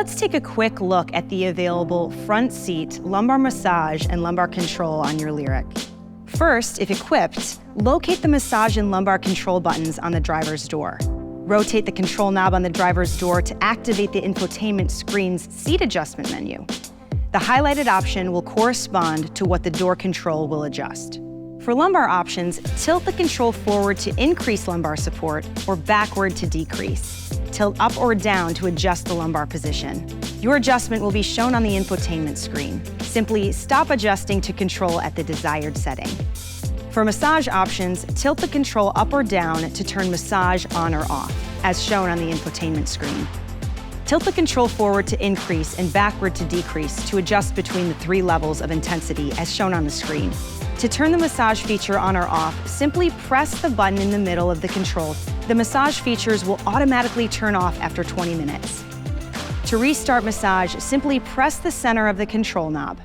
Let's take a quick look at the available front seat, lumbar massage, and lumbar control on your Lyriq. First, if equipped, locate the massage and lumbar control buttons on the driver's door. Rotate the control knob on the driver's door to activate the infotainment screen's seat adjustment menu. The highlighted option will correspond to what the door control will adjust. For lumbar options, tilt the control forward to increase lumbar support or backward to decrease. Tilt up or down to adjust the lumbar position. Your adjustment will be shown on the infotainment screen. Simply stop adjusting to control at the desired setting. For massage options, tilt the control up or down to turn massage on or off, as shown on the infotainment screen. Tilt the control forward to increase and backward to decrease to adjust between the 3 levels of intensity as shown on the screen. To turn the massage feature on or off, simply press the button in the middle of the control. The massage features will automatically turn off after 20 minutes. To restart massage, simply press the center of the control knob.